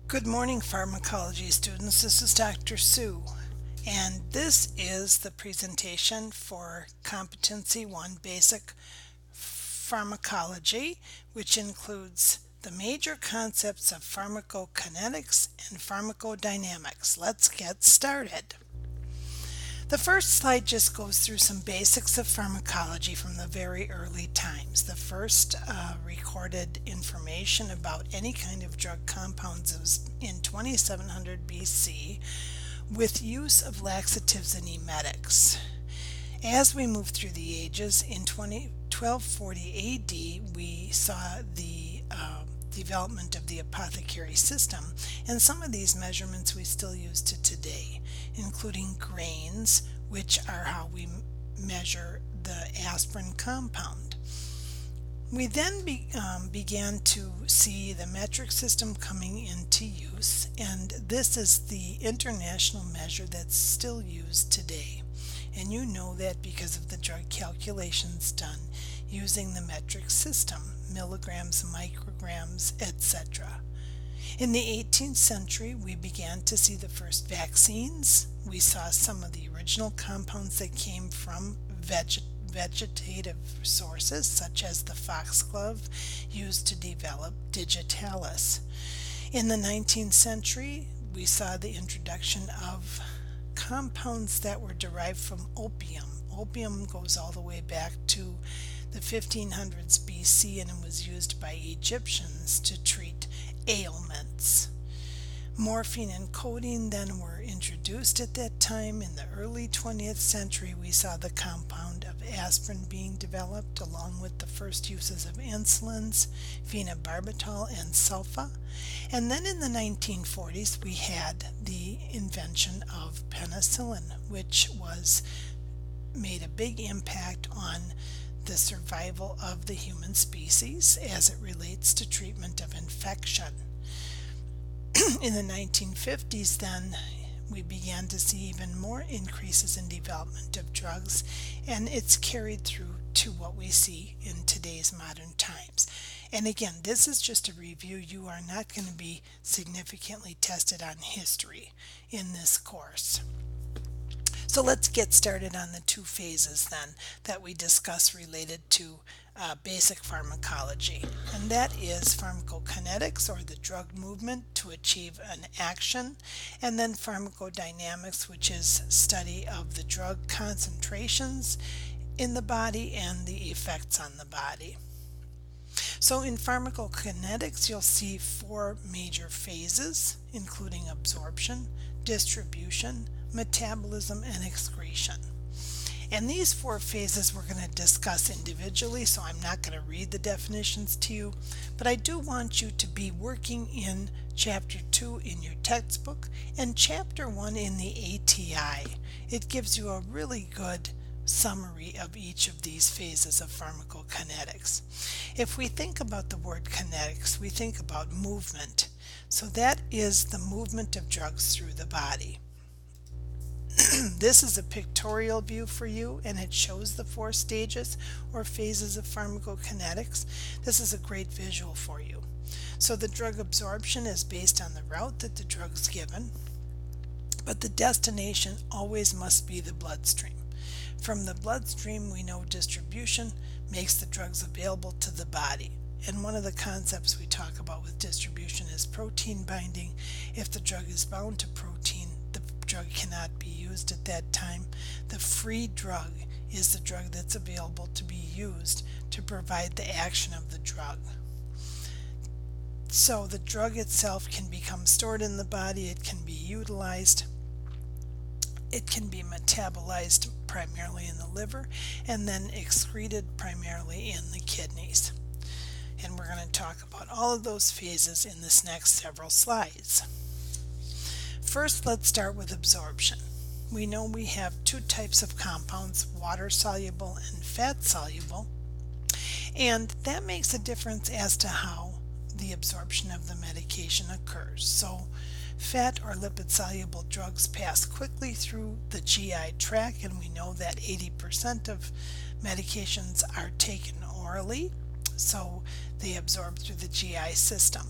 Good morning, pharmacology students. This is Dr. Sue, and this is the presentation for Competency 1 Basic Pharmacology, which includes the major concepts of pharmacokinetics and pharmacodynamics. Let's get started. The first slide just goes through some basics of pharmacology from the very early times. The first recorded information about any kind of drug compounds was in 2700 BC with use of laxatives and emetics. As we move through the ages, in 1240 AD, we saw the development of the apothecary system, and some of these measurements we still use to today, including grains, which are how we measure the aspirin compound. We then began to see the metric system coming into use, and this is the international measure that's still used today. And you know that because of the drug calculations done using the metric system, milligrams, micrograms, etc. In the 18th century, we began to see the first vaccines. We saw some of the original compounds that came from vegetative sources, such as the foxglove used to develop digitalis. In the 19th century, we saw the introduction of compounds that were derived from opium. Opium goes all the way back to the 1500s BC, and it was used by Egyptians to treat ailments. Morphine and codeine then were introduced at that time. In the early 20th century, we saw the compound of aspirin being developed, along with the first uses of insulins, phenobarbital, and sulfa. And then in the 1940s, we had the invention of penicillin, which made a big impact on the survival of the human species as it relates to treatment of infection. In the 1950s, then, we began to see even more increases in development of drugs, and it's carried through to what we see in today's modern times. And again, this is just a review. You are not going to be significantly tested on history in this course. So let's get started on the two phases then that we discuss related to basic pharmacology, and that is pharmacokinetics, or the drug movement to achieve an action, and then pharmacodynamics, which is study of the drug concentrations in the body and the effects on the body. So in pharmacokinetics, you'll see four major phases, including absorption, distribution, metabolism, and excretion. And these four phases we're going to discuss individually, so I'm not going to read the definitions to you, but I do want you to be working in Chapter 2 in your textbook and Chapter 1 in the ATI. It gives you a really good summary of each of these phases of pharmacokinetics. If we think about the word kinetics, we think about movement. So that is the movement of drugs through the body. This is a pictorial view for you, and it shows the four stages or phases of pharmacokinetics. This is a great visual for you. So the drug absorption is based on the route that the drug is given, but the destination always must be the bloodstream. From the bloodstream, we know distribution makes the drugs available to the body. And one of the concepts we talk about with distribution is protein binding. If the drug is bound to protein, the drug cannot be used at that time. The free drug is the drug that's available to be used to provide the action of the drug. So the drug itself can become stored in the body, it can be utilized, it can be metabolized primarily in the liver, and then excreted primarily in the kidneys. And we're going to talk about all of those phases in this next several slides. First, let's start with absorption. We know we have two types of compounds, water soluble and fat soluble, and that makes a difference as to how the absorption of the medication occurs. So fat or lipid soluble drugs pass quickly through the GI tract, and we know that 80% of medications are taken orally, so they absorb through the GI system.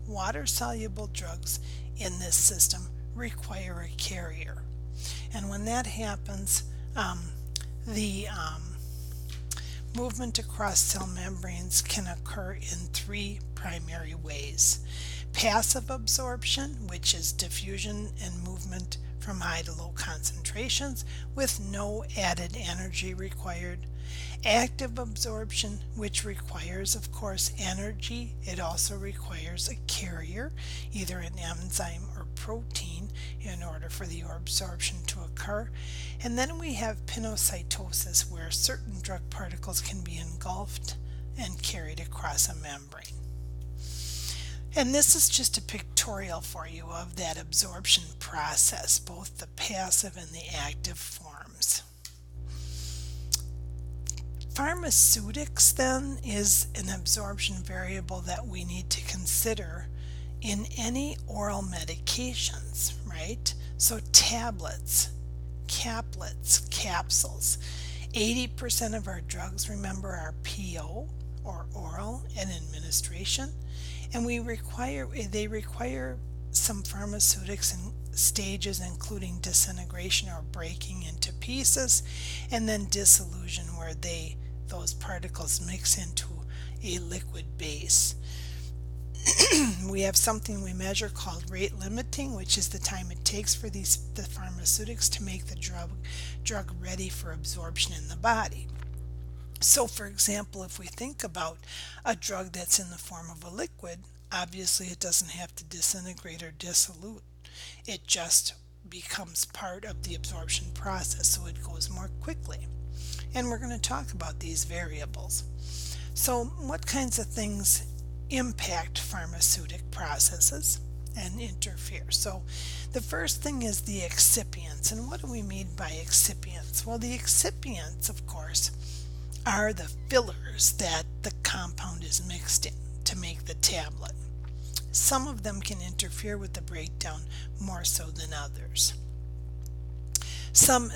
water-soluble drugs in this system require a carrier. And when that happens, the movement across cell membranes can occur in three primary ways. Passive absorption, which is diffusion and movement from high to low concentrations with no added energy required. Active absorption, which requires, of course, energy. It also requires a carrier, either an enzyme or protein, in order for the absorption to occur. And then we have pinocytosis, where certain drug particles can be engulfed and carried across a membrane. And this is just a pictorial for you of that absorption process, both the passive and the active forms. Pharmaceutics then is an absorption variable that we need to consider in any oral medications, right? So tablets, caplets, capsules. 80% of our drugs, remember, are PO or oral and administration. And they require some pharmaceutics in stages, including disintegration or breaking into pieces, and then dissolution, where those particles mix into a liquid base. We have something we measure called rate limiting, which is the time it takes for the pharmaceutics to make the drug ready for absorption in the body. So, for example, if we think about a drug that's in the form of a liquid, obviously it doesn't have to disintegrate or dissolute. It just becomes part of the absorption process, so it goes more quickly. And we're going to talk about these variables. So, what kinds of things impact pharmaceutic processes and interfere? So, the first thing is the excipients. And what do we mean by excipients? Well, the excipients, of course, are the fillers that the compound is mixed in to make the tablet. Some of them can interfere with the breakdown more so than others.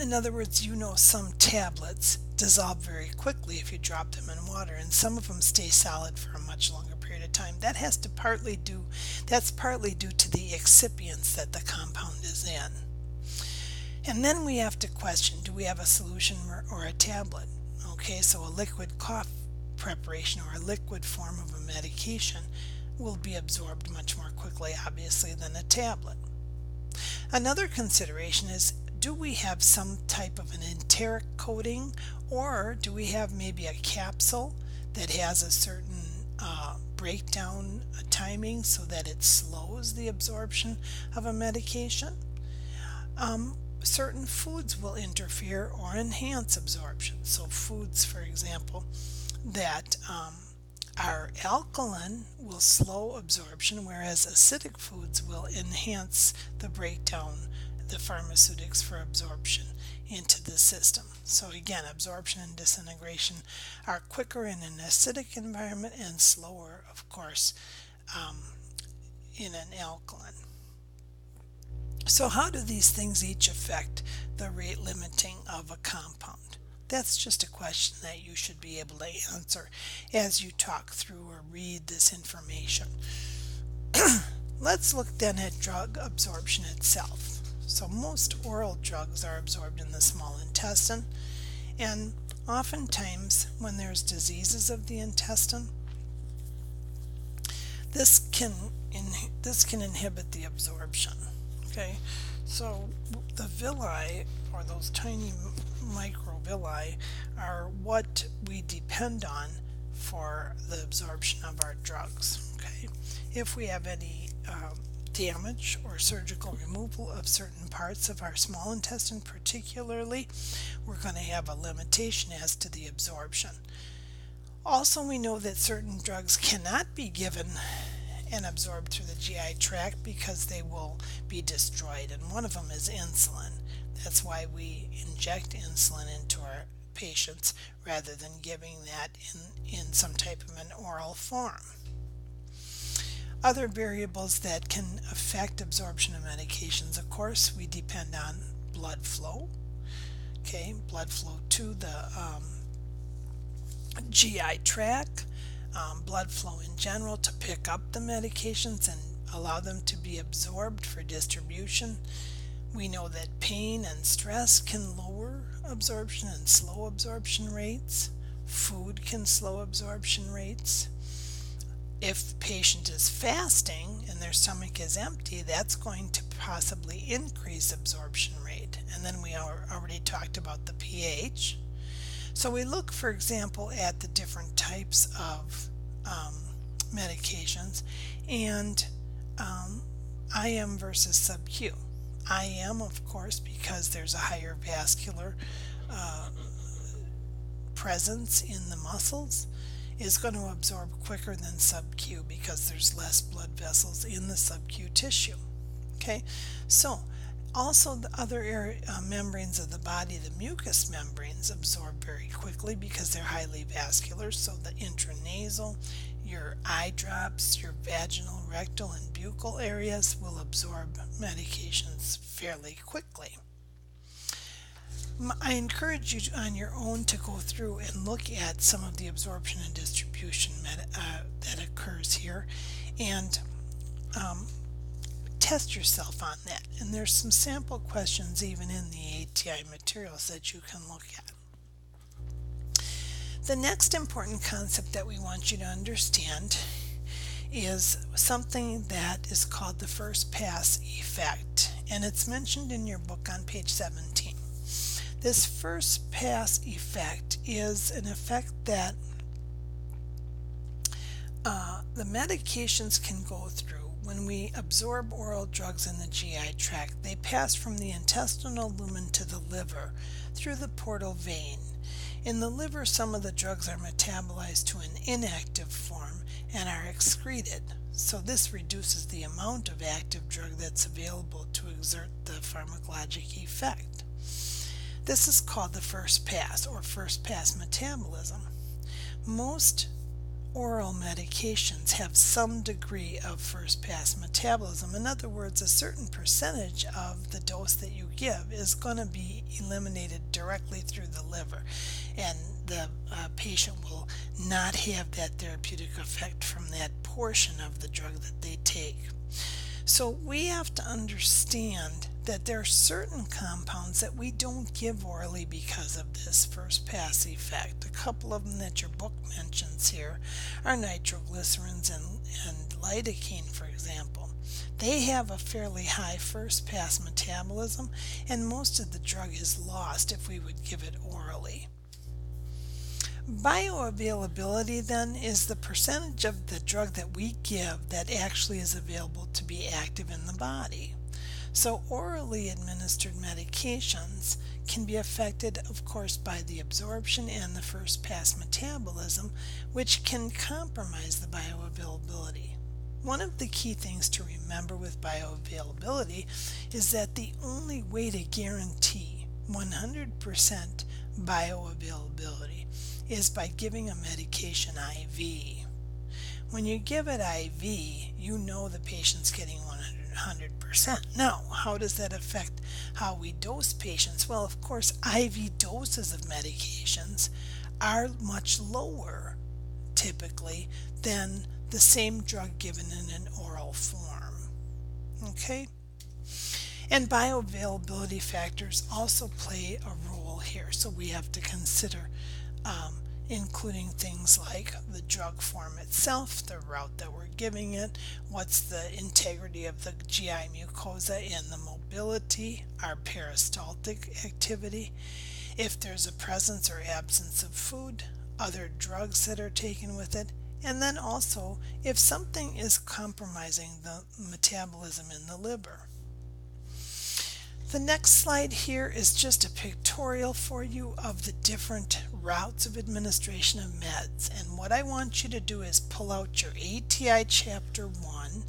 In other words, some tablets dissolve very quickly if you drop them in water, and some of them stay solid for a much longer period of time. That's partly due to the excipients that the compound is in. And then we have to question, do we have a solution or a tablet? Okay, so a liquid cough preparation or a liquid form of a medication will be absorbed much more quickly, obviously, than a tablet. Another consideration is, do we have some type of an enteric coating, or do we have maybe a capsule that has a certain breakdown timing so that it slows the absorption of a medication? Certain foods will interfere or enhance absorption. So foods, for example, that are alkaline will slow absorption, whereas acidic foods will enhance the breakdown, the pharmaceutics for absorption into the system. So again, absorption and disintegration are quicker in an acidic environment and slower, of course, in an alkaline. So how do these things each affect the rate limiting of a compound? That's just a question that you should be able to answer as you talk through or read this information. Let's look then at drug absorption itself. So most oral drugs are absorbed in the small intestine, and oftentimes when there's diseases of the intestine, this can inhibit the absorption. Okay, so the villi, or those tiny microvilli, are what we depend on for the absorption of our drugs. Okay, if we have any damage or surgical removal of certain parts of our small intestine particularly, we're going to have a limitation as to the absorption. Also, we know that certain drugs cannot be given and absorbed through the GI tract because they will be destroyed, and one of them is insulin. That's why we inject insulin into our patients rather than giving that in some type of an oral form. Other variables that can affect absorption of medications, of course, we depend on blood flow. Okay, blood flow to the GI tract, blood flow in general to pick up the medications and allow them to be absorbed for distribution. We know that pain and stress can lower absorption and slow absorption rates. Food can slow absorption rates. If the patient is fasting and their stomach is empty, that's going to possibly increase absorption rate. And then we already talked about the pH. So we look, for example, at the different types of medications and IM versus sub-Q. IM, of course, because there's a higher vascular presence in the muscles, is going to absorb quicker than sub-Q because there's less blood vessels in the sub-Q tissue. Okay, so also the other membranes of the body, the mucous membranes, absorb very quickly because they're highly vascular. So the intranasal, your eye drops, your vaginal, rectal, and buccal areas will absorb medications fairly quickly. I encourage you on your own to go through and look at some of the absorption and distribution that occurs here and test yourself on that. And there's some sample questions even in the ATI materials that you can look at. The next important concept that we want you to understand is something that is called the first pass effect, and it's mentioned in your book on page 17. This first pass effect is an effect that the medications can go through when we absorb oral drugs in the GI tract. They pass from the intestinal lumen to the liver through the portal vein. In the liver, some of the drugs are metabolized to an inactive form and are excreted. So this reduces the amount of active drug that's available to exert the pharmacologic effect. This is called the first pass or first pass metabolism. Most oral medications have some degree of first pass metabolism. In other words, a certain percentage of the dose that you give is going to be eliminated directly through the liver, and the patient will not have that therapeutic effect from that portion of the drug that they take. So we have to understand that there are certain compounds that we don't give orally because of this first pass effect. A couple of them that your book mentions here are nitroglycerins and lidocaine, for example. They have a fairly high first pass metabolism, and most of the drug is lost if we would give it orally. Bioavailability then is the percentage of the drug that we give that actually is available to be active in the body. So orally administered medications can be affected, of course, by the absorption and the first pass metabolism, which can compromise the bioavailability. One of the key things to remember with bioavailability is that the only way to guarantee 100% bioavailability is by giving a medication IV. When you give it IV, you know the patient's getting 100%. Now, how does that affect how we dose patients? Well, of course, IV doses of medications are much lower, typically, than the same drug given in an oral form. Okay? And bioavailability factors also play a role here, so we have to consider including things like the drug form itself, the route that we're giving it, what's the integrity of the GI mucosa and the mobility, our peristaltic activity, if there's a presence or absence of food, other drugs that are taken with it, and then also if something is compromising the metabolism in the liver. The next slide here is just a pictorial for you of the different routes of administration of meds. And what I want you to do is pull out your ATI Chapter 1,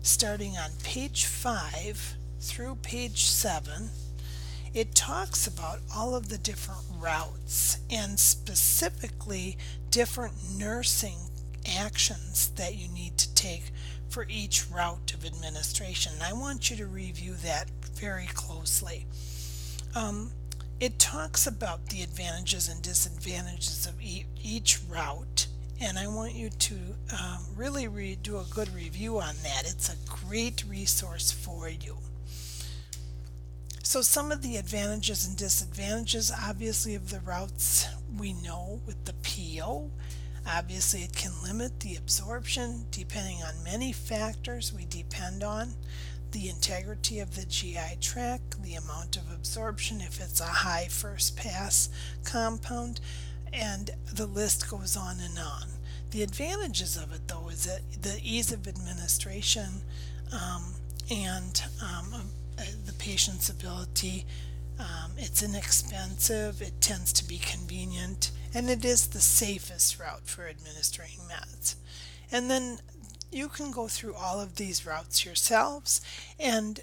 starting on page 5 through page 7. It talks about all of the different routes and specifically different nursing actions that you need to take for each route of administration. And I want you to review that very closely. It talks about the advantages and disadvantages of each route And I want you to really do a good review on that. It's a great resource for you. So some of the advantages and disadvantages, obviously, of the routes we know with the PO. Obviously, it can limit the absorption depending on many factors we depend on. The integrity of the GI tract, the amount of absorption if it's a high first pass compound, and the list goes on and on. The advantages of it, though, is that the ease of administration and the patient's ability. It's inexpensive, it tends to be convenient, and it is the safest route for administering meds. And then you can go through all of these routes yourselves and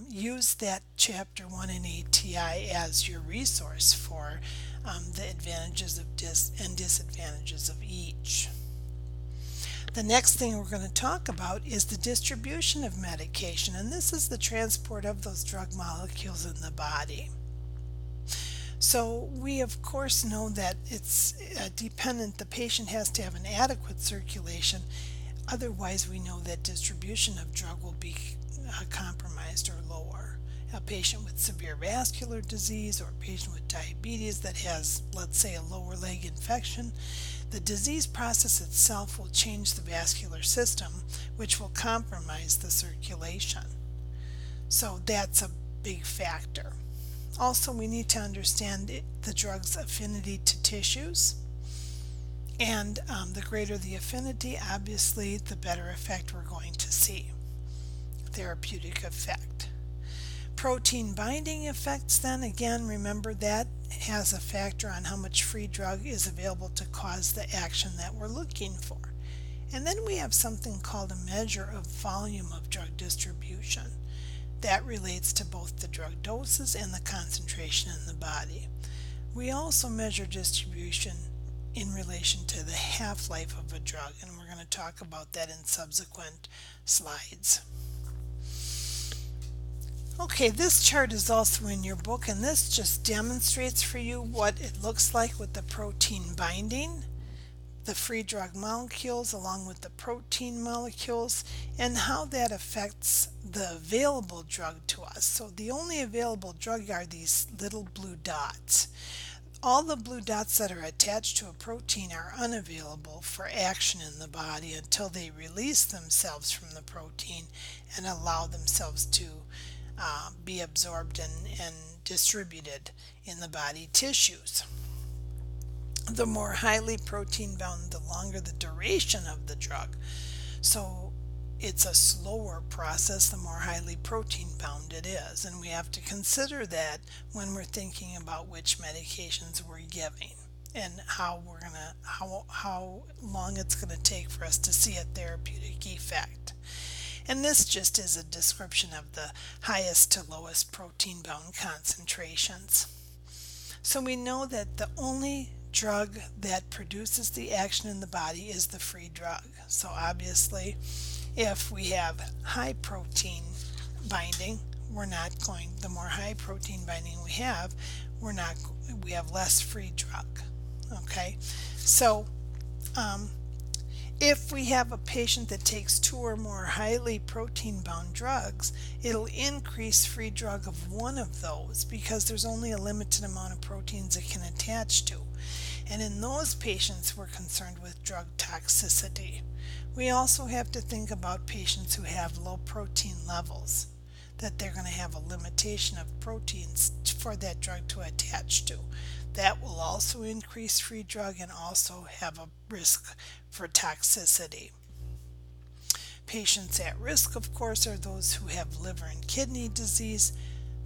use that Chapter 1 in ATI as your resource for the advantages of and disadvantages of each. The next thing we're going to talk about is the distribution of medication, and this is the transport of those drug molecules in the body. So we of course know that it's dependent, the patient has to have an adequate circulation, otherwise we know that distribution of drug will be compromised or lower. A patient with severe vascular disease or a patient with diabetes that has, let's say, a lower leg infection, the disease process itself will change the vascular system, which will compromise the circulation. So that's a big factor. Also, we need to understand the drug's affinity to tissues. And the greater the affinity, obviously, the better effect we're going to see. Therapeutic effect. Protein binding effects, then, again, remember that has a factor on how much free drug is available to cause the action that we're looking for. And then we have something called a measure of volume of drug distribution. That relates to both the drug doses and the concentration in the body. We also measure distribution in relation to the half-life of a drug, and we're going to talk about that in subsequent slides. Okay, this chart is also in your book, and this just demonstrates for you what it looks like with the protein binding, the free drug molecules along with the protein molecules, and how that affects the available drug to us. So the only available drug are these little blue dots. All the blue dots that are attached to a protein are unavailable for action in the body until they release themselves from the protein and allow themselves to be absorbed and distributed in the body tissues. The more highly protein bound, the longer the duration of the drug. So it's a slower process the more highly protein bound it is, and we have to consider that when we're thinking about which medications we're giving and how long it's going to take for us to see a therapeutic effect. And this just is a description of the highest to lowest protein bound concentrations. So we know that the only drug that produces the action in the body is the free drug. So obviously, if we have high protein binding, the more high protein binding we have, we have less free drug. Okay, so if we have a patient that takes 2 or more highly protein bound drugs, it'll increase free drug of one of those because there's only a limited amount of proteins it can attach to. And in those patients, we're concerned with drug toxicity. We also have to think about patients who have low protein levels, that they're going to have a limitation of proteins for that drug to attach to. That will also increase free drug and also have a risk for toxicity. Patients at risk, of course, are those who have liver and kidney disease,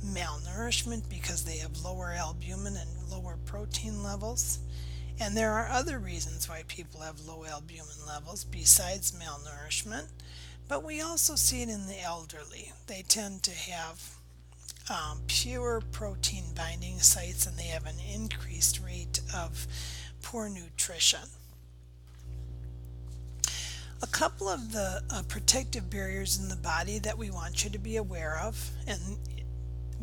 malnourishment because they have lower albumin and lower protein levels. And there are other reasons why people have low albumin levels besides malnourishment, but we also see it in the elderly. They tend to have pure protein binding sites and they have an increased rate of poor nutrition. A couple of the protective barriers in the body that we want you to be aware of, and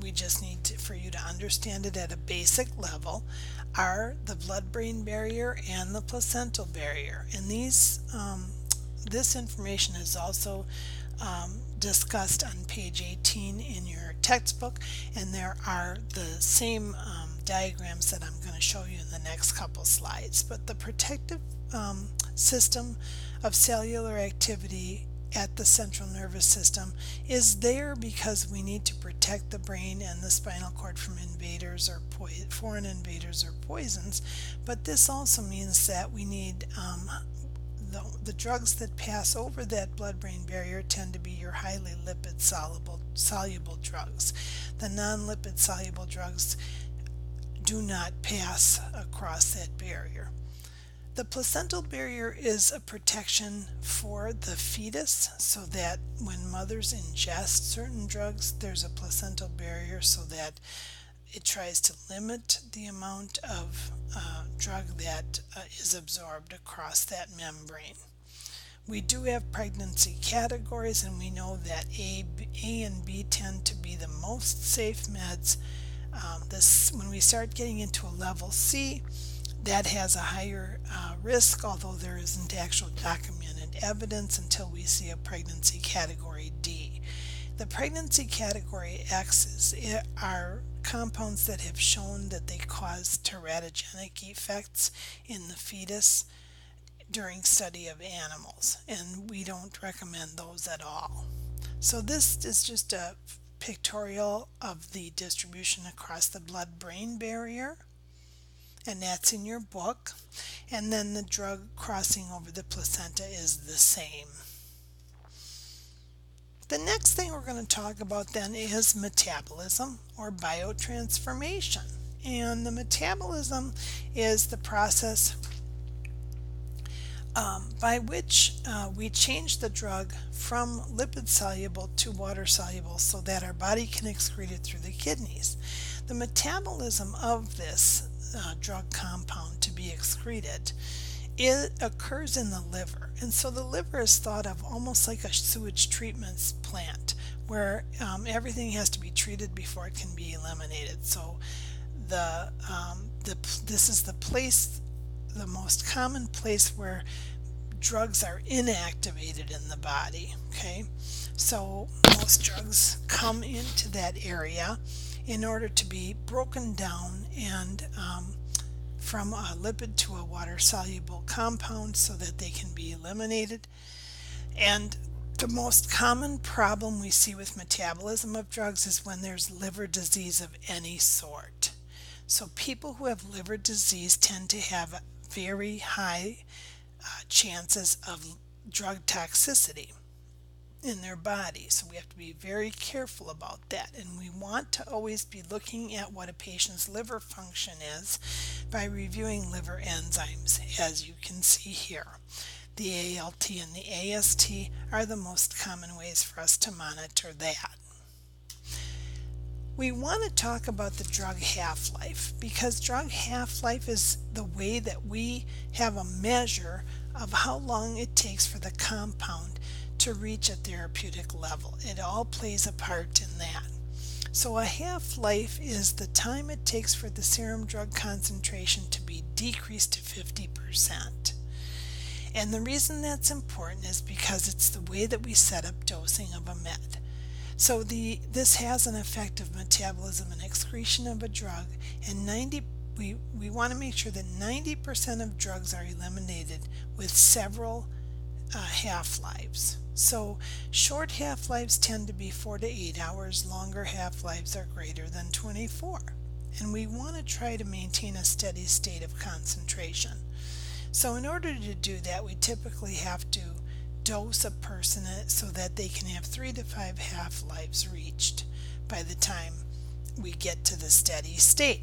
we just need for you to understand it at a basic level, are the blood-brain barrier and the placental barrier. And this information is also discussed on page 18 in your textbook, and there are the same diagrams that I'm going to show you in the next couple slides. But the protective system of cellular activity at the central nervous system is there because we need to protect the brain and the spinal cord from invaders or foreign invaders or poisons. But this also means that we need the drugs that pass over that blood-brain barrier tend to be your highly lipid soluble drugs. The non-lipid soluble drugs do not pass across that barrier. The placental barrier is a protection for the fetus, so that when mothers ingest certain drugs, there's a placental barrier so that it tries to limit the amount of drug that is absorbed across that membrane. We do have pregnancy categories, and we know that A and B tend to be the most safe meds. When we start getting into a level C, that has a higher risk, although there isn't actual documented evidence until we see a pregnancy category D. The pregnancy category X are compounds that have shown that they cause teratogenic effects in the fetus during study of animals, and we don't recommend those at all. So this is just a pictorial of the distribution across the blood-brain barrier, and that's in your book. And then the drug crossing over the placenta is the same. The next thing we're going to talk about then is metabolism or biotransformation. And the metabolism is the process by which we change the drug from lipid soluble to water soluble so that our body can excrete it through the kidneys. The metabolism of this drug compound to be excreted, it occurs in the liver. And so the liver is thought of almost like a sewage treatment plant where everything has to be treated before it can be eliminated. So this is the most common place where drugs are inactivated in the body. Okay, so most drugs come into that area in order to be broken down and from a lipid to a water soluble compound so that they can be eliminated. And the most common problem we see with metabolism of drugs is when there's liver disease of any sort. So people who have liver disease tend to have very high chances of drug toxicity in their body. So we have to be very careful about that. And we want to always be looking at what a patient's liver function is by reviewing liver enzymes, as you can see here. The ALT and the AST are the most common ways for us to monitor that. We want to talk about the drug half-life, because drug half-life is the way that we have a measure of how long it takes for the compound to reach a therapeutic level. It all plays a part in that. So a half-life is the time it takes for the serum drug concentration to be decreased to 50%. And the reason that's important is because it's the way that we set up dosing of a med. So this has an effect of metabolism and excretion of a drug, and we want to make sure that 90% of drugs are eliminated with several half-lives. So short half-lives tend to be 4 to 8 hours, longer half-lives are greater than 24. And we want to try to maintain a steady state of concentration. So in order to do that, we typically have to dose a person so that they can have 3 to 5 half-lives reached by the time we get to the steady state.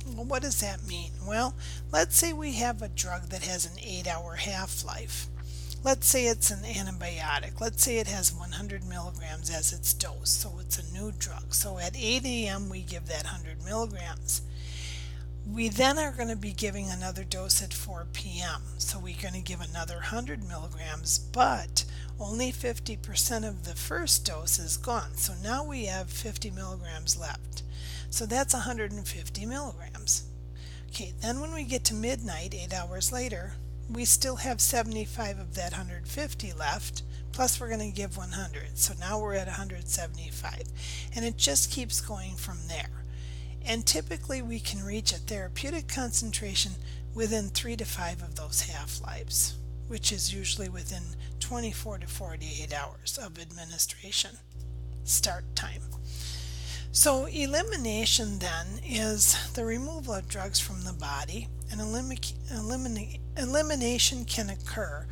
Well, what does that mean? Well, let's say we have a drug that has an 8-hour half-life. Let's say it's an antibiotic. Let's say it has 100 milligrams as its dose, so it's a new drug. So at 8 a.m. we give that 100 milligrams. We then are going to be giving another dose at 4 p.m. So we're going to give another 100 milligrams, but only 50% of the first dose is gone. So now we have 50 milligrams left. So that's 150 milligrams. Okay, then when we get to midnight, 8 hours later, we still have 75 of that 150 left, plus we're going to give 100. So now we're at 175. And it just keeps going from there. And typically we can reach a therapeutic concentration within 3 to 5 of those half-lives, which is usually within 24 to 48 hours of administration start time. So elimination then is the removal of drugs from the body, and elimination can occur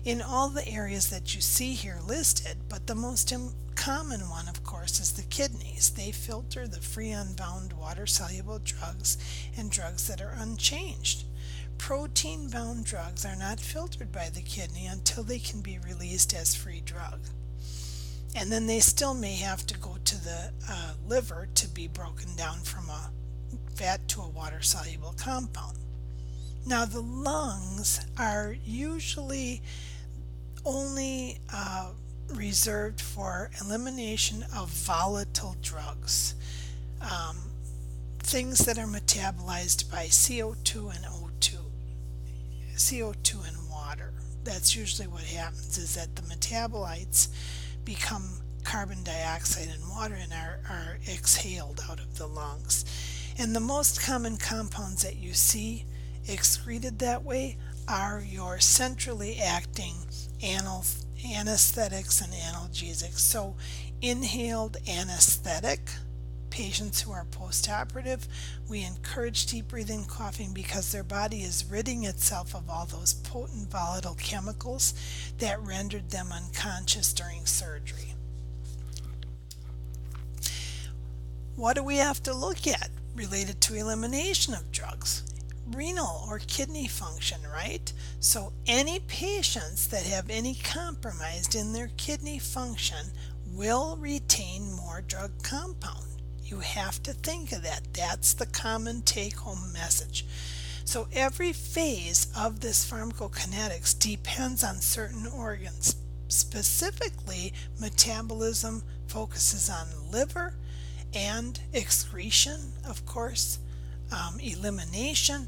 in all the areas that you see here listed, but the most common one, of course, is the kidneys. They filter the free unbound water-soluble drugs and drugs that are unchanged. Protein-bound drugs are not filtered by the kidney until they can be released as free drug. And then they still may have to go to the liver to be broken down from a fat to a water-soluble compound. Now the lungs are usually only reserved for elimination of volatile drugs, things that are metabolized by CO2 and O2, CO2 and water. That's usually what happens, is that the metabolites become carbon dioxide and water and are exhaled out of the lungs. And the most common compounds that you see excreted that way are your centrally acting anesthetics and analgesics. So inhaled anesthetic, patients who are post-operative, we encourage deep breathing coughing because their body is ridding itself of all those potent volatile chemicals that rendered them unconscious during surgery. What do we have to look at related to elimination of drugs? Renal or kidney function, right? So any patients that have any compromised in their kidney function will retain more drug compound. You have to think of that. That's the common take-home message. So every phase of this pharmacokinetics depends on certain organs. Specifically, metabolism focuses on liver and excretion, of course. Elimination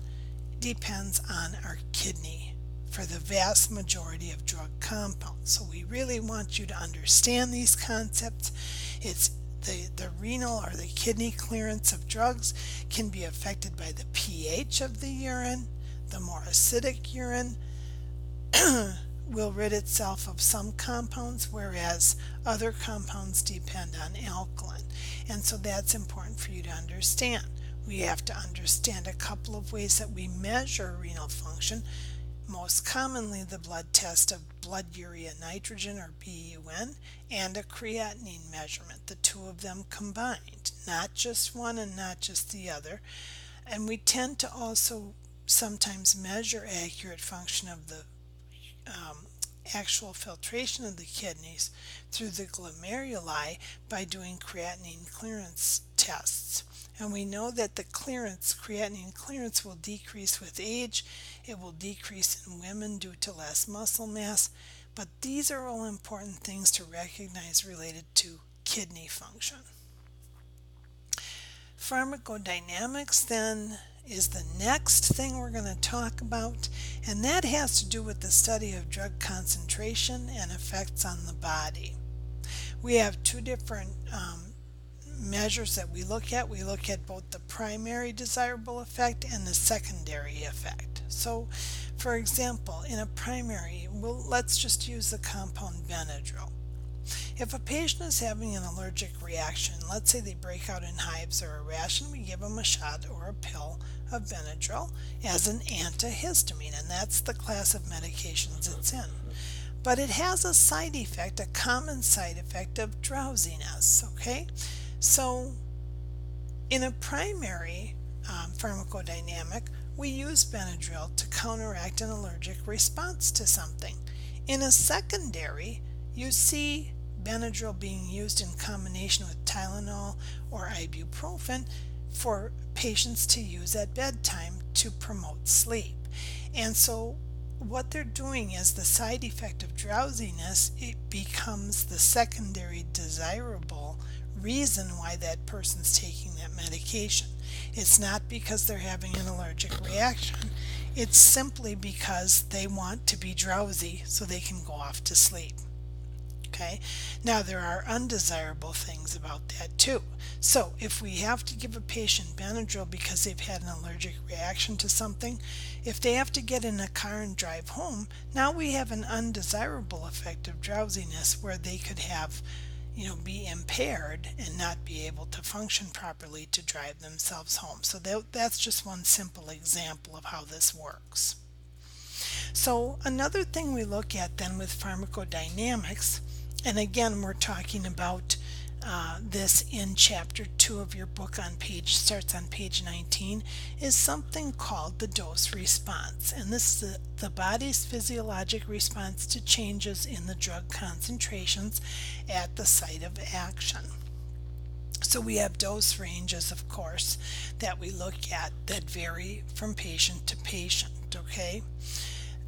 depends on our kidney for the vast majority of drug compounds. So we really want you to understand these concepts. It's the renal or the kidney clearance of drugs can be affected by the pH of the urine. The more acidic urine will rid itself of some compounds, whereas other compounds depend on alkaline. And so that's important for you to understand. We have to understand a couple of ways that we measure renal function. Most commonly the blood test of blood urea nitrogen, or BUN, and a creatinine measurement, the two of them combined, not just one and not just the other. And we tend to also sometimes measure accurate function of the actual filtration of the kidneys through the glomeruli by doing creatinine clearance tests. And we know that the creatinine clearance will decrease with age. It will decrease in women due to less muscle mass. But these are all important things to recognize related to kidney function. Pharmacodynamics then is the next thing we're going to talk about, and that has to do with the study of drug concentration and effects on the body. We have two different measures that we look at. We look at both the primary desirable effect and the secondary effect. So, for example, in a primary, let's just use the compound Benadryl. If a patient is having an allergic reaction, let's say they break out in hives or a rash, and we give them a shot or a pill of Benadryl as an antihistamine, and that's the class of medications it's in. But it has a side effect, a common side effect of drowsiness, okay? So in a primary pharmacodynamic, we use Benadryl to counteract an allergic response to something. In a secondary, you see Benadryl being used in combination with Tylenol or ibuprofen for patients to use at bedtime to promote sleep. And so what they're doing is the side effect of drowsiness, it becomes the secondary desirable reason why that person's taking that medication. It's not because they're having an allergic reaction. It's simply because they want to be drowsy so they can go off to sleep. Okay, now there are undesirable things about that too. So if we have to give a patient Benadryl because they've had an allergic reaction to something, if they have to get in a car and drive home, now we have an undesirable effect of drowsiness where they could have, be impaired and not be able to function properly to drive themselves home. So that's just one simple example of how this works. So another thing we look at then with pharmacodynamics, and again we're talking about this in chapter 2 of your book starts on page 19, is something called the dose response. And this is the body's physiologic response to changes in the drug concentrations at the site of action. So we have dose ranges, of course, that we look at that vary from patient to patient, okay?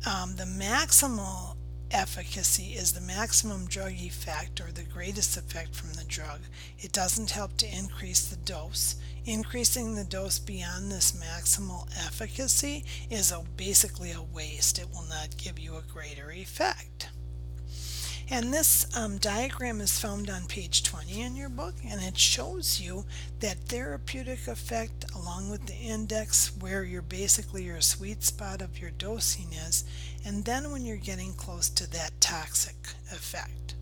The maximal efficacy is the maximum drug effect or the greatest effect from the drug. It doesn't help to increase the dose. Increasing the dose beyond this maximal efficacy is basically a waste. It will not give you a greater effect. And this diagram is found on page 20 in your book, and it shows you that therapeutic effect along with the index where your sweet spot of your dosing is, and then when you're getting close to that toxic effect.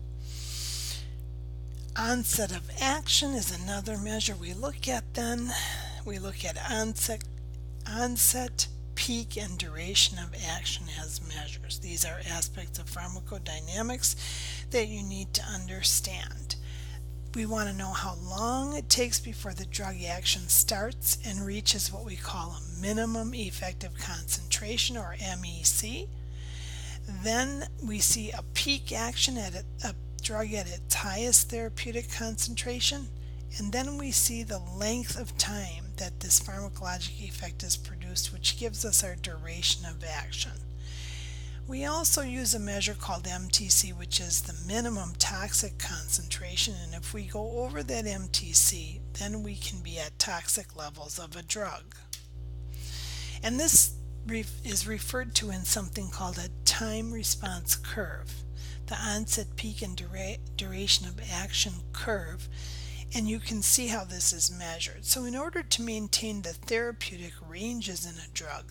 Onset of action is another measure we look at then. We look at onset, peak, and duration of action as measures. These are aspects of pharmacodynamics that you need to understand. We want to know how long it takes before the drug action starts and reaches what we call a minimum effective concentration, or MEC. Then we see a peak action at a drug at its highest therapeutic concentration, and then we see the length of time that this pharmacologic effect is produced, which gives us our duration of action. We also use a measure called MTC, which is the minimum toxic concentration, and if we go over that MTC, then we can be at toxic levels of a drug. And this is referred to in something called a time response curve, the onset, peak, and duration of action curve. And you can see how this is measured. So in order to maintain the therapeutic ranges in a drug,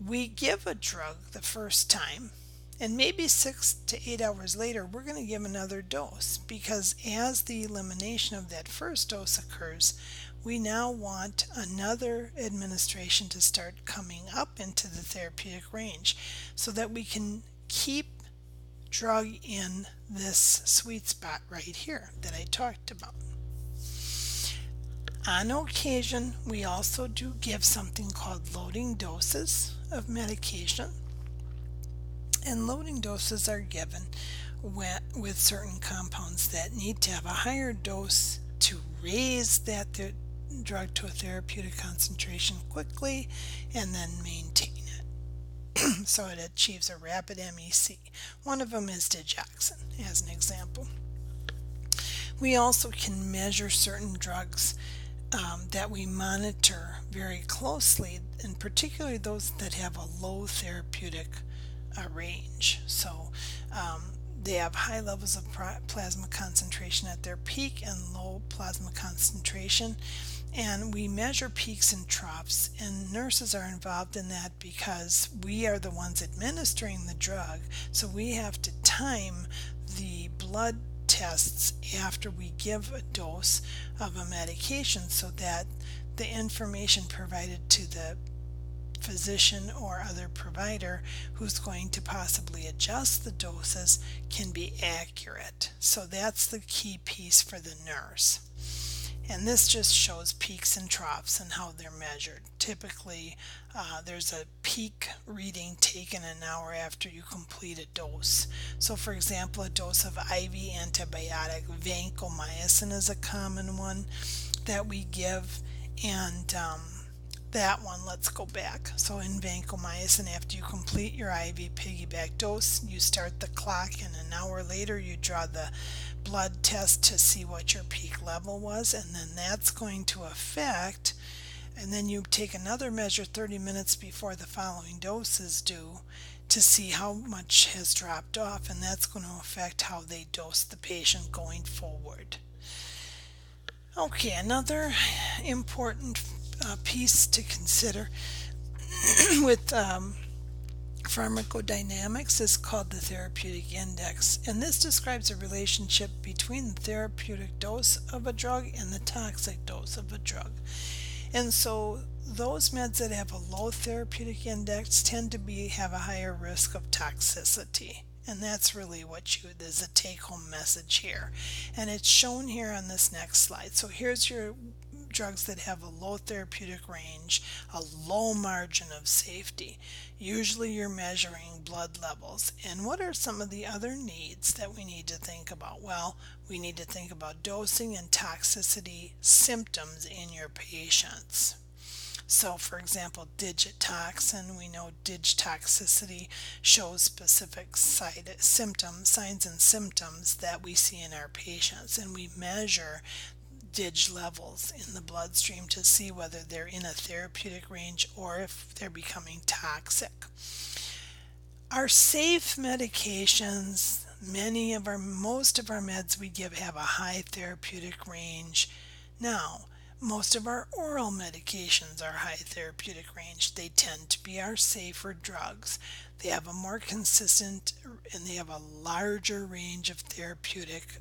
we give a drug the first time, and maybe 6 to 8 hours later we're going to give another dose, because as the elimination of that first dose occurs, we now want another administration to start coming up into the therapeutic range so that we can keep drug in this sweet spot right here that I talked about. On occasion, we also do give something called loading doses of medication, and loading doses are given with certain compounds that need to have a higher dose to raise that drug to a therapeutic concentration quickly and then maintain it so it achieves a rapid MEC. One of them is digoxin, as an example. We also can measure certain drugs that we monitor very closely, and particularly those that have a low therapeutic range. So they have high levels of plasma concentration at their peak and low plasma concentration, and we measure peaks and troughs, and nurses are involved in that because we are the ones administering the drug, so we have to time the blood tests after we give a dose of a medication so that the information provided to the physician or other provider who's going to possibly adjust the doses can be accurate. So that's the key piece for the nurse. And this just shows peaks and troughs and how they're measured. Typically, there's a peak reading taken an hour after you complete a dose. So for example, a dose of IV antibiotic, vancomycin is a common one that we give, and that one, let's go back. So in vancomycin, after you complete your IV piggyback dose, you start the clock, and an hour later you draw the blood test to see what your peak level was, and then that's going to affect, and then you take another measure 30 minutes before the following dose is due to see how much has dropped off, and that's going to affect how they dose the patient going forward. Okay, another important piece to consider with pharmacodynamics is called the therapeutic index, and this describes a relationship between the therapeutic dose of a drug and the toxic dose of a drug. And so those meds that have a low therapeutic index tend to have a higher risk of toxicity. And that's really what is a take-home message here. And it's shown here on this next slide. So here's your drugs that have a low therapeutic range, a low margin of safety. Usually you're measuring blood levels. And what are some of the other needs that we need to think about? Well, we need to think about dosing and toxicity symptoms in your patients. So for example, digitoxin, we know digitoxicity shows specific signs and symptoms that we see in our patients, and we measure dig levels in the bloodstream to see whether they're in a therapeutic range or if they're becoming toxic. Our safe medications, most of our meds we give have a high therapeutic range. Now, most of our oral medications are high therapeutic range. They tend to be our safer drugs. They have a more consistent and they have a larger range of therapeutic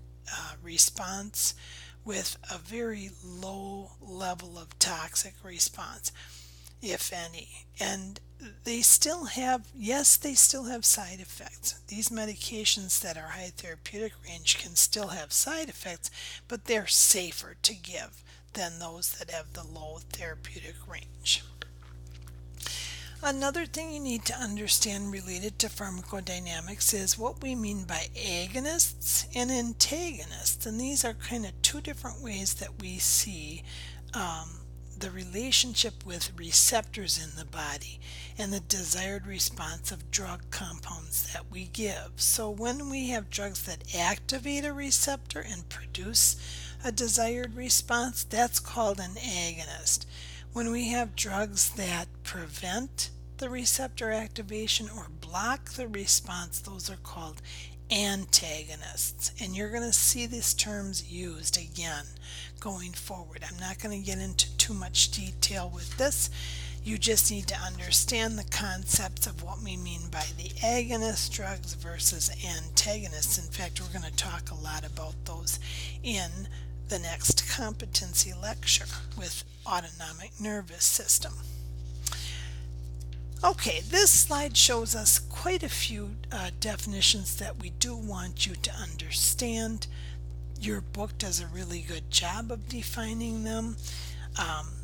response with a very low level of toxic response, if any. And they still have side effects. These medications that are high therapeutic range can still have side effects, but they're safer to give than those that have the low therapeutic range. Another thing you need to understand related to pharmacodynamics is what we mean by agonists and antagonists. And these are kind of two different ways that we see the relationship with receptors in the body and the desired response of drug compounds that we give. So when we have drugs that activate a receptor and produce a desired response, that's called an agonist. When we have drugs that prevent the receptor activation or block the response, those are called antagonists. And you're going to see these terms used again going forward. I'm not going to get into too much detail with this. You just need to understand the concepts of what we mean by the agonist drugs versus antagonists. In fact, we're going to talk a lot about those in the next competency lecture with autonomic nervous system. Okay, this slide shows us quite a few definitions that we do want you to understand. Your book does a really good job of defining them.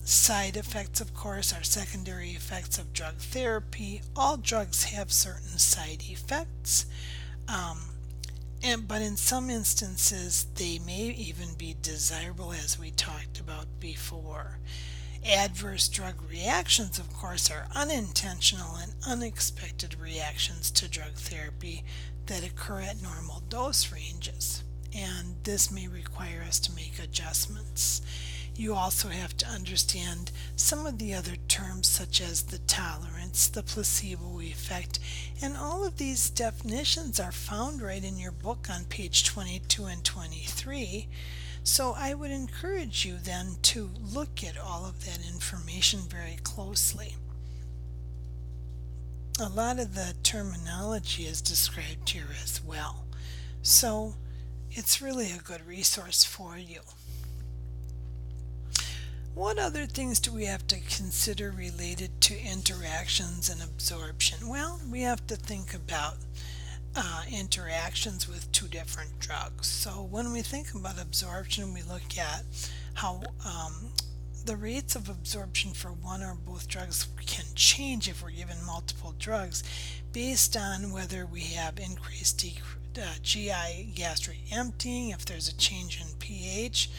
Side effects, of course, are secondary effects of drug therapy. All drugs have certain side effects. But in some instances, they may even be desirable, as we talked about before. Adverse drug reactions, of course, are unintentional and unexpected reactions to drug therapy that occur at normal dose ranges, and this may require us to make adjustments. You also have to understand some of the other terms such as the tolerance, the placebo effect, and all of these definitions are found right in your book on page 22 and 23. So I would encourage you then to look at all of that information very closely. A lot of the terminology is described here as well. So it's really a good resource for you. What other things do we have to consider related to interactions and absorption? Well, we have to think about interactions with two different drugs. So when we think about absorption, we look at how the rates of absorption for one or both drugs can change if we're given multiple drugs based on whether we have increased GI gastric emptying, if there's a change in pH,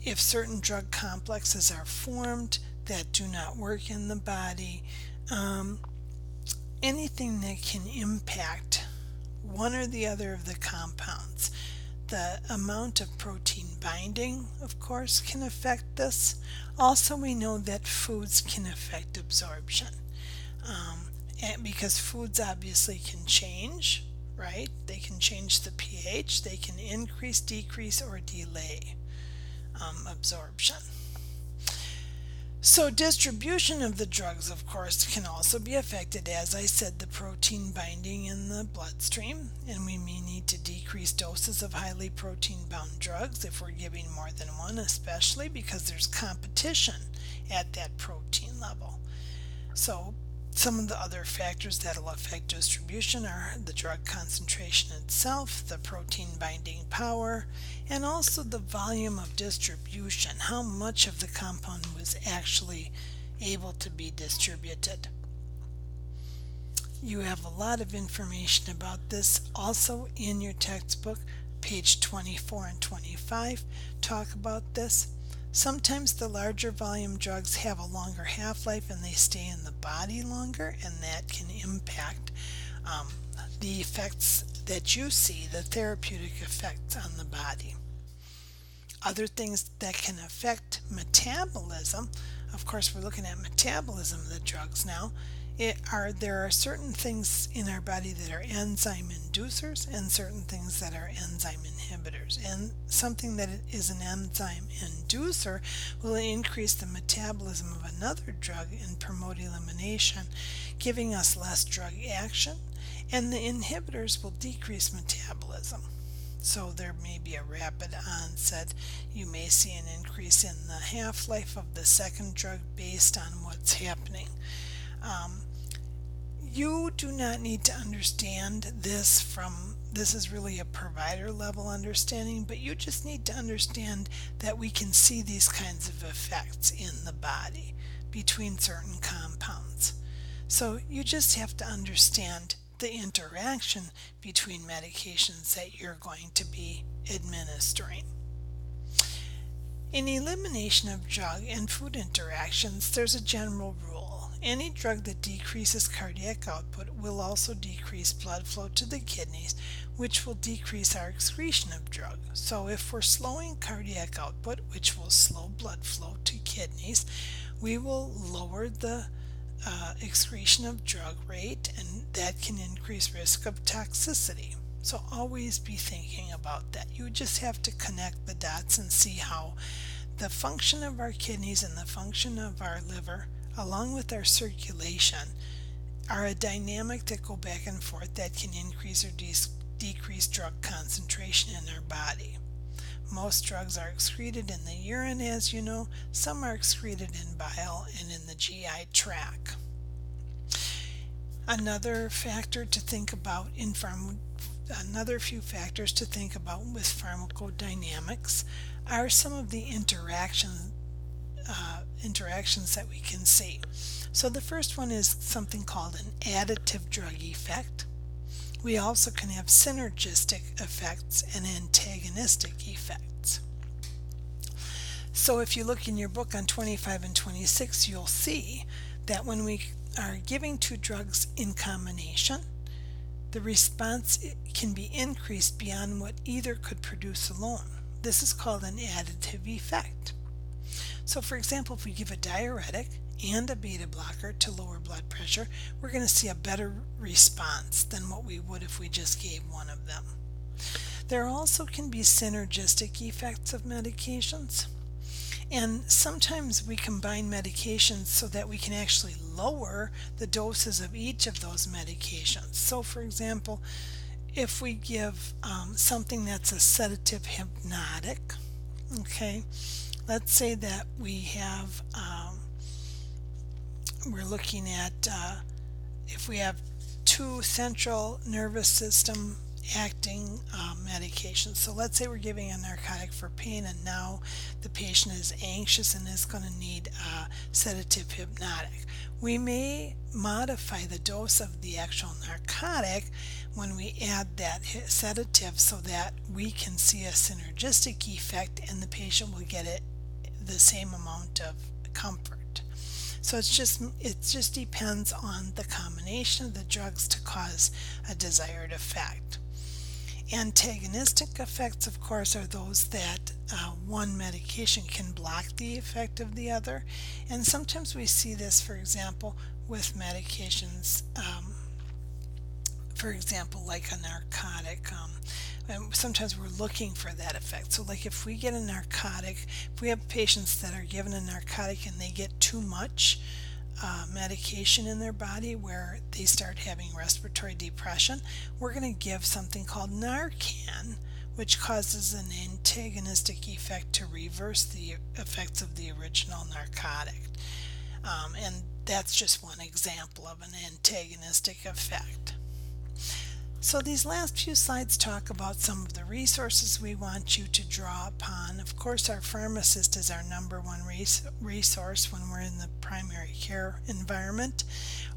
if certain drug complexes are formed that do not work in the body, anything that can impact one or the other of the compounds. The amount of protein binding, of course, can affect this. Also, we know that foods can affect absorption, and because foods obviously can change, right? They can change the pH, they can increase, decrease, or delay absorption. So distribution of the drugs, of course, can also be affected. As I said, the protein binding in the bloodstream, and we may need to decrease doses of highly protein-bound drugs if we're giving more than one, especially because there's competition at that protein level. So some of the other factors that will affect distribution are the drug concentration itself, the protein binding power, and also the volume of distribution, how much of the compound was actually able to be distributed. You have a lot of information about this also in your textbook. Page 24 and 25 talk about this. Sometimes the larger volume drugs have a longer half-life and they stay in the body longer, and that can impact the effects that you see, the therapeutic effects on the body. Other things that can affect metabolism, of course we're looking at metabolism of the drugs now, there are certain things in our body that are enzyme inducers and certain things that are enzyme inhibitors. And something that is an enzyme inducer will increase the metabolism of another drug and promote elimination, giving us less drug action, and the inhibitors will decrease metabolism. So there may be a rapid onset. You may see an increase in the half-life of the second drug based on what's happening. You do not need to understand this this is really a provider level understanding, but you just need to understand that we can see these kinds of effects in the body between certain compounds. So you just have to understand the interaction between medications that you're going to be administering. In elimination of drug and food interactions, there's a general rule. Any drug that decreases cardiac output will also decrease blood flow to the kidneys, which will decrease our excretion of drug. So if we're slowing cardiac output, which will slow blood flow to kidneys, we will lower the excretion of drug rate, and that can increase risk of toxicity. So always be thinking about that. You just have to connect the dots and see how the function of our kidneys and the function of our liver, along with our circulation, are a dynamic that go back and forth that can increase or decrease drug concentration in our body. Most drugs are excreted in the urine, as you know. Some are excreted in bile and in the GI tract. Another factor to think about another few factors to think about with pharmacodynamics are some of the interactions that we can see. So the first one is something called an additive drug effect. We also can have synergistic effects and antagonistic effects. So if you look in your book on 25 and 26, you'll see that when we are giving two drugs in combination, the response can be increased beyond what either could produce alone. This is called an additive effect. So for example, if we give a diuretic and a beta blocker to lower blood pressure, we're going to see a better response than what we would if we just gave one of them. There also can be synergistic effects of medications, and sometimes we combine medications so that we can actually lower the doses of each of those medications. So for example, if we give something that's a sedative hypnotic, okay, let's say that we have we're looking at if we have two central nervous system acting medications. So let's say we're giving a narcotic for pain, and now the patient is anxious and is going to need a sedative hypnotic. We may modify the dose of the actual narcotic when we add that sedative so that we can see a synergistic effect and the patient will get the same amount of comfort. So it just depends on the combination of the drugs to cause a desired effect. Antagonistic effects, of course, are those that one medication can block the effect of the other, and sometimes we see this, for example, with medications, for example, like a narcotic. And sometimes we're looking for that effect. So, like if we get a narcotic, if we have patients that are given a narcotic and they get too much medication in their body where they start having respiratory depression, we're going to give something called Narcan, which causes an antagonistic effect to reverse the effects of the original narcotic. And that's just one example of an antagonistic effect. So these last few slides talk about some of the resources we want you to draw upon. Of course, our pharmacist is our number one resource when we're in the primary care environment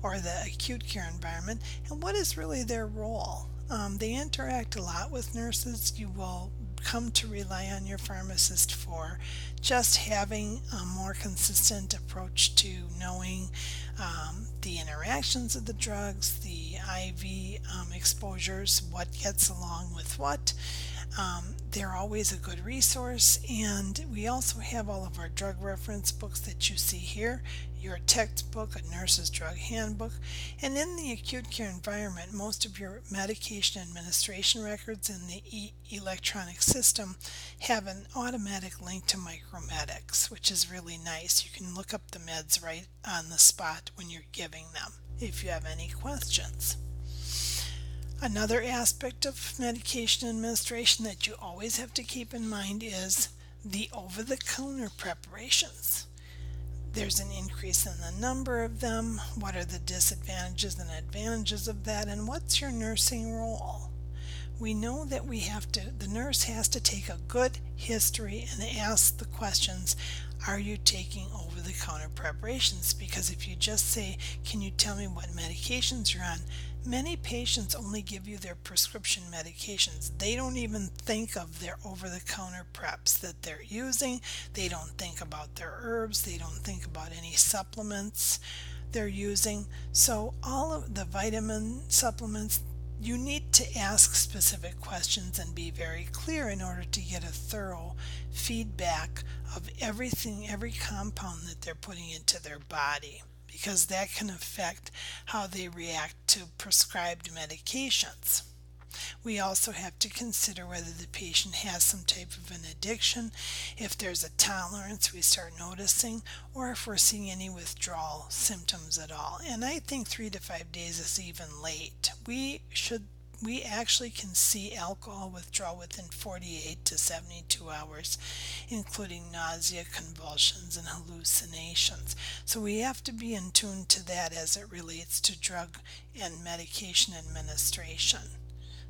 or the acute care environment. And what is really their role? They interact a lot with nurses. You will come to rely on your pharmacist for just having a more consistent approach to knowing the interactions of the drugs, the IV exposures, what gets along with what. They're always a good resource, and we also have all of our drug reference books that you see here, your textbook, a nurse's drug handbook, and in the acute care environment, most of your medication administration records in the electronic system have an automatic link to Micromedics, which is really nice. You can look up the meds right on the spot when you're giving them if you have any questions. Another aspect of medication administration that you always have to keep in mind is the over-the-counter preparations. There's an increase in the number of them. What are the disadvantages and advantages of that, and what's your nursing role? We know that the nurse has to take a good history and ask the questions, are you taking over-the-counter preparations? Because if you just say, can you tell me what medications you're on? Many patients only give you their prescription medications. They don't even think of their over-the-counter preps that they're using. They don't think about their herbs. They don't think about any supplements they're using. So all of the vitamin supplements, you need to ask specific questions and be very clear in order to get a thorough feedback of everything, every compound that they're putting into their body, because that can affect how they react to prescribed medications. We also have to consider whether the patient has some type of an addiction, if there's a tolerance we start noticing, or if we're seeing any withdrawal symptoms at all. And I think 3 to 5 days is even late. We actually can see alcohol withdrawal within 48 to 72 hours, including nausea, convulsions, and hallucinations. So we have to be in tune to that as it relates to drug and medication administration.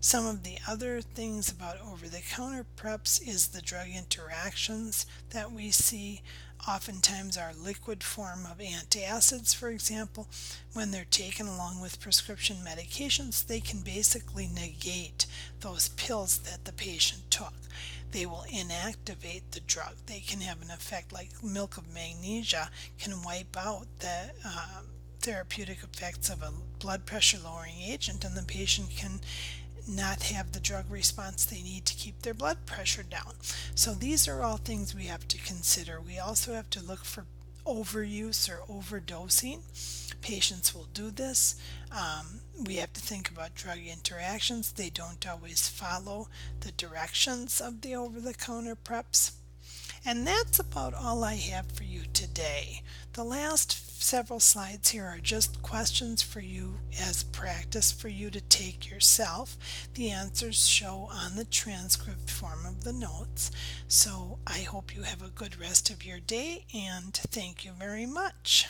Some of the other things about over-the-counter preps is the drug interactions that we see. Oftentimes are liquid form of antacids, for example. When they're taken along with prescription medications, they can basically negate those pills that the patient took. They will inactivate the drug. They can have an effect like milk of magnesia can wipe out the therapeutic effects of a blood pressure lowering agent, and the patient can not have the drug response they need to keep their blood pressure down. So these are all things we have to consider. We also have to look for overuse or overdosing. Patients will do this. We have to think about drug interactions. They don't always follow the directions of the over-the-counter preps. And that's about all I have for you today. The last several slides here are just questions for you as practice for you to take yourself. The answers show on the transcript form of the notes. So I hope you have a good rest of your day, and thank you very much.